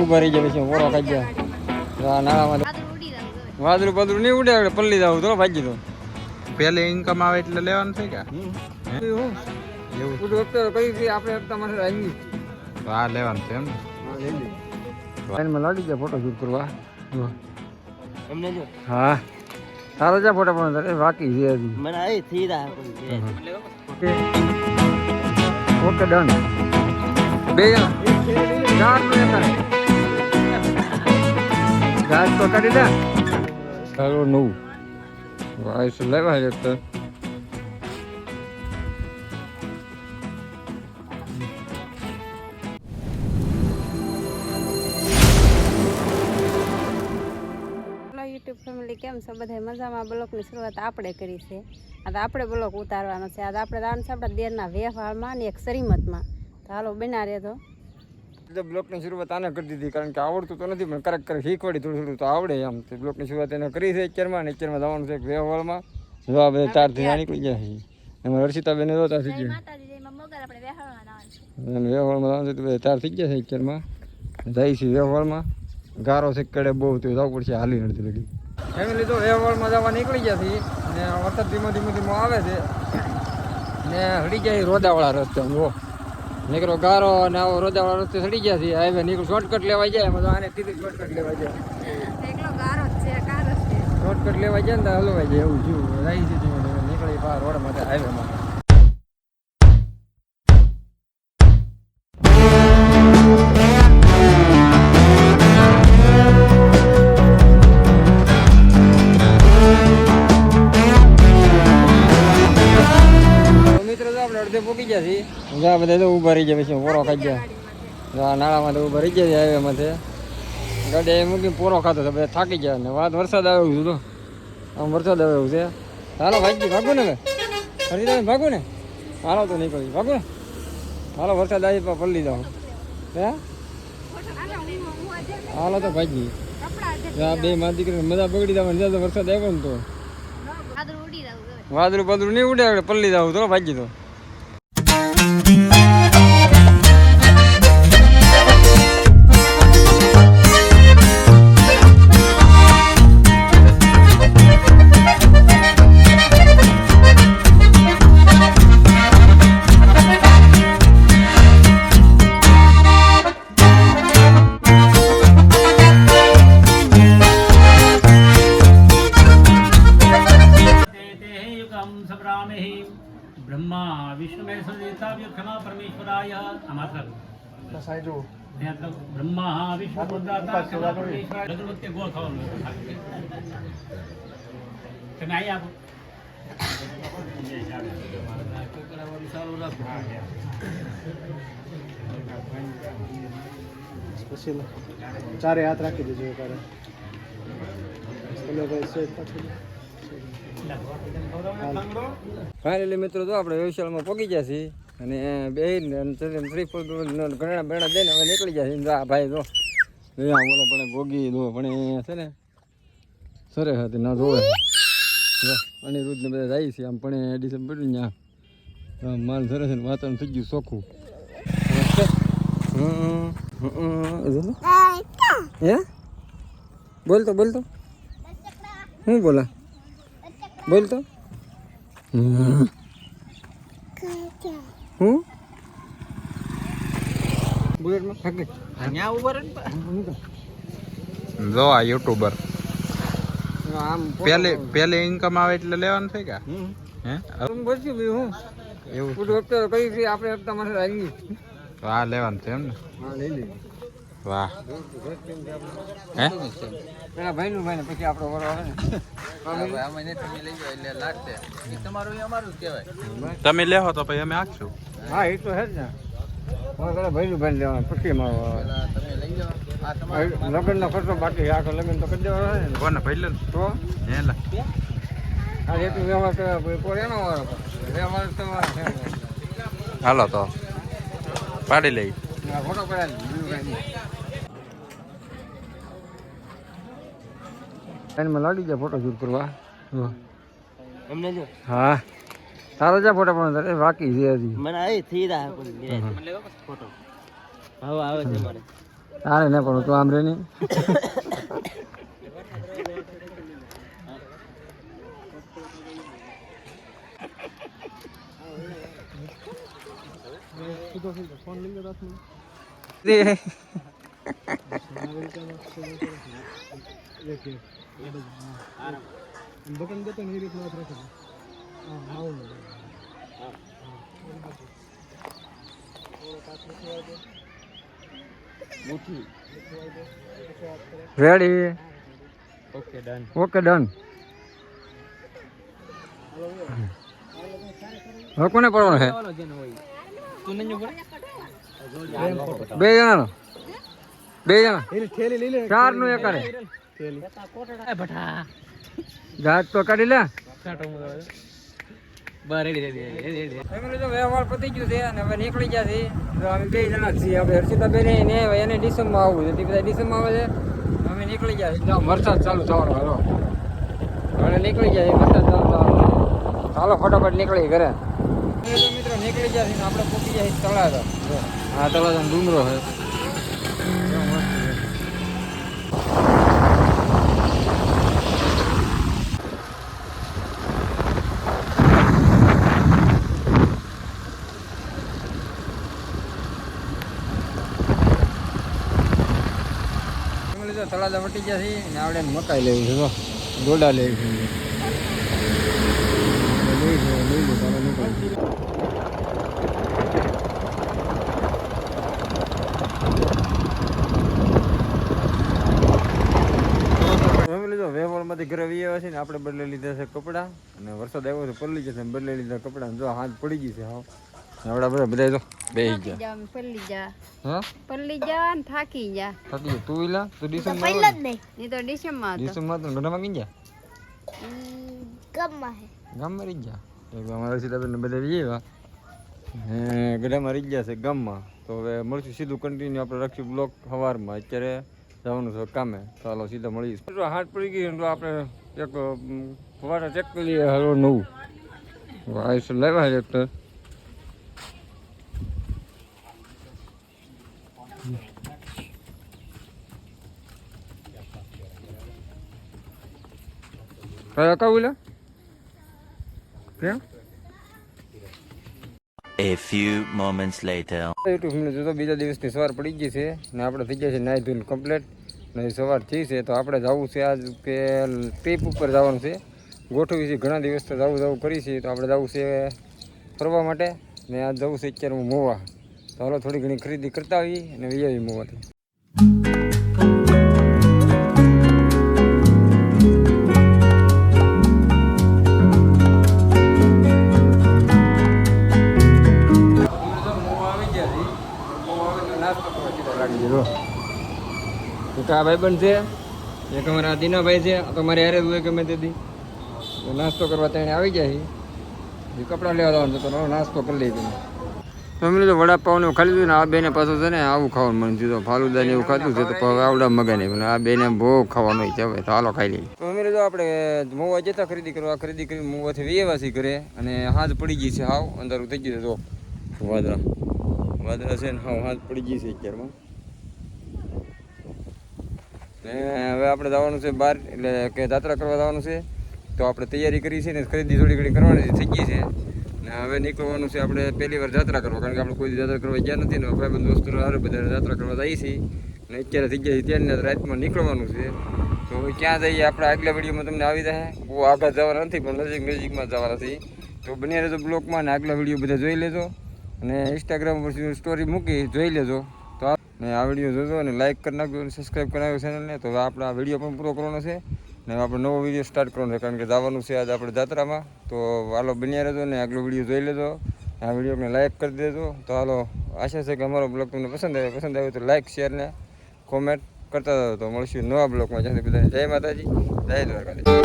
ઉભા રહી જાય પછી ઓરો ખાઈ ગયા નાળામાં વાદળું બાદળું નહીં ઉડે પલ્લી જાવ તો ભાજી તો પેલે ઇન્કમ આવે એટલે લેવાનું છે કે એવું કઈ આપણે હપ્તા માટે આવી હા લેવાનું છે એમ ને લાગી ગયા ફોટો શૂટ કરવા હા સારો છે ફોટા પણ બાકી છે ઓકે ડન બે ગાજ તો કાઢી દે ચાલો નવું વાઈસ લેવા છે તો યુટ્યુબ ફેમિલી કેમ છો બધા મજામાં? બ્લોગની શરૂઆત આપણે કરી છે. આજે આપણે બ્લોગ ઉતારવાનો છે. આજે આપણે જવાનું છે આપણા દેરના વ્યવહારમાં ને એક શ્રીમતમાં. તો હાલો બના રહે તો બ્લોકની શરૂઆત આને કરી દીધી કારણ કે આવડતું તો નથી પણ કરેક્ટ શીખવાડી થોડું થોડું તો આવડે એમ તો બ્લોકની શરૂઆત એને કરી છે અત્યારમાં ને અત્યારમાં જવાનું છે વ્યવહારમાં જોવા બધા 4 થી નીકળી ગયા છે એમાં હર્ષિતાબેન જોતા થઈ ગયા વ્યવહારમાં જવાનું છે તો બધા 4 થઈ ગયા છે અત્યારમાં જાય છે વ્યવહારમાં ગારો છે કડે બહુ તો જવું પડશે હાલી નથી લગી ફેમિલી તો વ્યવહારમાં જવા નીકળી ગયા છે ને વરસાદ ધીમો ધીમો આવે છે ને હળી જાય રોદાવાળા રસ્તે જો નીકળો ગારો અને આવો રોદાવાળા રસ્તે ચડી ગયા છે હાઈવે નીકળો શોર્ટકટ લેવાઈ જાય એમાં તો આને સીધું શોર્ટકટ લેવાઈ જાય શોર્ટકટ લેવાઈ જાય ને તો હલવાઈ જાય એવું થયું રહી છે ધીમે ધીમે નીકળી બહાર રોડમાં હાઈવેમાં અડધે પોકી ગયા છે બધા તો ઊભા રહી જાય પછી પોરો ખાઈ ગયા નાળામાં તો ઊભા રહી ગયા છે હાઈવેમાંથી ગાડી મૂકીને પોરો ખાતો તો બધા થાકી ગયા ને વાત વરસાદ આવ્યો છું તો આમ વરસાદ આવ્યો છે હાલો ભાઈ ભાગો ને હરિદાન ભાગો ને હાલો તો નીકળી ભાગો ને હાલો વરસાદ આવી પણ પલ્લી જાઓ હે હાલો તો ભાઈ બે માં દીકરી મજા બગડી જવાની તો વરસાદ આવ્યો ને તો વાદળું બાદળું નહીં ઉડે પલ્લી જાવ તો ભાજી તો ब्रह्मा विष्णु में संदेशा क्षमा परमेश्वराय ब्रह्मा विष्णु बुद्धाता क्षमा परमेश्वराय अगरबत्ती गोળ ખાવાનું તમે આઈ આપો પછી ચારે હાથ રાખી દેજો એકવાર ફાઇનલી મિત્રો તો આપણે વ્યવસાયમાં પહોંચી ગયા છીએ અને બે ઘણા બેણા દઈને હવે નીકળી ગયા છે ભાઈ તો બોલો પણ ભોગી દો પણ છે ને સરે હતી ના જોવે અનિરુદ્ધ ને બધા જાય છે આમ પણ એડિશન પડ્યું ત્યાં માલ સરે છે ને વાતાવરણ થઈ ગયું ચોખ્ખું હે બોલતો હું બોલા બોલતો હું બુલેટમાં થાકે અહીંયા ઉભા રહે જો આ યુટ્યુબર આમ પેલે ઇન્કમ આવે એટલે લેવાનું છે કે હે બચ્યું બી હું એવું પૂરું હપ્તા કઈ છે આપણે હપ્તા માટે આવી આ લેવાનું છે એમ ને હા લઈ લઈ વાહ હે પેલા ભાઈનું ભાઈ ને પછી આપણો વરો આવે ને તમે લેહો તો પછી અમે આખશું હા એ તો હે જ ને પેલા ભાઈનું ભાઈ લેવાનું પછી લગ્ન નો ખર્ચો બાકી આખો લગ્ન તો કરી દેવાનો ને કોને ભાઈ લે તો હે લા આ એટલું વ્યવહાર કરે એનો વારો વ્યવહાર તમારો હાલો તો પાડી લઈ ફોટો પડાવી માં લાગી ગયા ફોટો શૂટ કરવા હા સારો છે ફોટા પણ બાકી છે હજી મને આવી થઈ રહ્યા ફોટો હવે આવે છે મારે તારે ને પણ તું આમ રે નહીં ફોન લઈ લો બટન દેતો ને એ રીતના હાથ રાખી હા આવું ready okay done. Okay done હવે કોને પડવાનો છે બે જણાનો બે જણા એની થેલી લઈ લે ચાર નું એક કરે થેલી જાત તો કાઢી લે રેડી. ફેમિલી તો વ્યવહાર પતી ગયું છે અને હવે નીકળી ગયા છે તો અમે બે જણા જ છીએ આપણે હર્ષિતા બેન ને એને ડિસેમ્બરમાં આવવું છે તે બધા ડિસેમ્બરમાં આવે છે અમે નીકળી ગયા છે વરસાદ ચાલુ થવાનો હાલો હવે નીકળી ગયા છે વરસાદ ચાલુ થવાનો ચાલો ફટાફટ નીકળી ઘરે મિત્રો નીકળી ગયા છે ને આપણે પહોંચી ગયા છીએ તળાજા હા તળાજા ડુંગરો છે તળાજા વટી ગયા છે ને આપણે મકાઈ લેવી છે તો ગોડા લેવી છે વેવળમાંથી ઘરે વી આવ્યા છે ને આપણે બદલે લીધા છે કપડાં અને વરસાદ આવ્યો છે પલળી જશે બદલે લીધા કપડાં જો હાથ પડી ગઈ છે હાવ આવડા બધા જો બેસી ગયા પલ્લી જા હા પલ્લી જા ને થાકી જા થાકી ગયા તું ઇલા તો ડિસેમ્બર પહેલા જ નહીં એ તો ડિસેમ્બર હતો ડિસેમ્બર તો ગઢામાં કઈ ગયા ગામમાં હે ગામમાં રહી ગયા તો અમારા સીતાબેન બધા રહી આવ્યા ગઢામાં રહી ગયા છે ગામમાં તો હવે મળશું સીધું કન્ટિન્યુ આપણે રાખશું બ્લોક સવારમાં અત્યારે જવાનું છે કામે ચાલો સીધા મળીશું હાથ પડી ગઈ તો આપણે એક ફવારા ચેક કરી લઈએ હાલો નવું આયુષ લાવ્યા છે ટ્રેક્ટર કયા કાવું કેમ A few moments later. YouTube family જોતો બીજા દિવસની સવાર પડી ગઈ છે ને આપણે થઈ ગયા છે નાહી ધોઈને કમ્પ્લીટ ને સવાર થઈ છે તો આપણે જવું છે આજ કે ટ્રીપ ઉપર જવાનું છે ગોઠવી છે ઘણા દિવસ તો જવું કરી છે તો આપણે જવું છે ફરવા માટે ને આજ જવું છે અત્યારે હું મોવા તો હાલો થોડી ઘણી ખરીદી કરતા આવીએ અને વી આવી મોવાથી આ ભાઈબંધ છે એક અમારા દીનાભાઈ છે તો મારે હારે હોય ગમે તેથી નાસ્તો કરવા ત્યાં આવી જાય છે કપડાં લેવા જવાનું તો નાસ્તો કરી લઈ ગયો ફેમિલી તો વડાપાવ ને ખાલી દીધું ને આ બેને પાછું છે ને આવું ખાવાનું મન થયું ફાલુદા ને એવું ખાધું છે તો હવે આવડા મગા નહીં આ બેને બહુ ખાવાનું છે હવે તો હાલો ખાઈ લઈએ ફેમિલી તો આપણે મોવા જતા ખરીદી કરવા ખરીદી કરી મોવાથી વેવાસી કરે અને હાથ પડી ગઈ છે હાવ અંધારું થઈ ગયું છે તો વાદળા છે ને હાવ હાથ પડી ગઈ છે અત્યારમાં ને હવે આપણે જવાનું છે બહાર એટલે કે જાત્રા કરવા જવાનું છે તો આપણે તૈયારી કરી છે ને ખરીદી થોડી ઘણી કરવાની થઈ ગઈ છે ને હવે નીકળવાનું છે આપણે પહેલી વાર જાત્રા કરવા કારણ કે આપણે કોઈ જાત્રા કરવા ગયા નથી ને ભાઈબંધ દોસ્તો હારે બધા જાત્રા કરવા જઈએ છીએ ને અત્યારે થઈ ગયા છે ત્યારને રાતમાં નીકળવાનું છે તો હવે ક્યાં જઈએ આપણે આગલા વિડીયોમાં તમને આવી જાય બહુ આગળ જવાના નથી પણ નજીકમાં જવાના છીએ તો બની રહેજો બ્લોગમાં ને આગલા વિડીયો બધા જોઈ લેજો અને ઇન્સ્ટાગ્રામ પર સ્ટોરી મૂકી જોઈ લેજો તો ને આ વિડીયો જોજો અને લાઇક કરી નાખજો અને સબસ્ક્રાઈબ કરાવ્યો ચેનલને તો હવે આપણે આ વિડીયો પણ પૂરો કરવાનો છે ને આપણે નવો વિડીયો સ્ટાર્ટ કરવાનો છે કારણ કે જવાનું છે આજે આપણે જાત્રામાં તો હાલો બન્યા રહેજો ને આગલો વિડીયો જોઈ લેજો આ વિડીયોને લાઇક કરી દેજો તો હાલો આશા છે કે અમારો બ્લોગ તમને પસંદ આવ્યો તો લાઇક શેર ને કોમેન્ટ કરતા જાઓ તો મળશું નવા બ્લોગમાં જ્યાંથી બધાને જય માતાજી જય દ્વારકાધીશ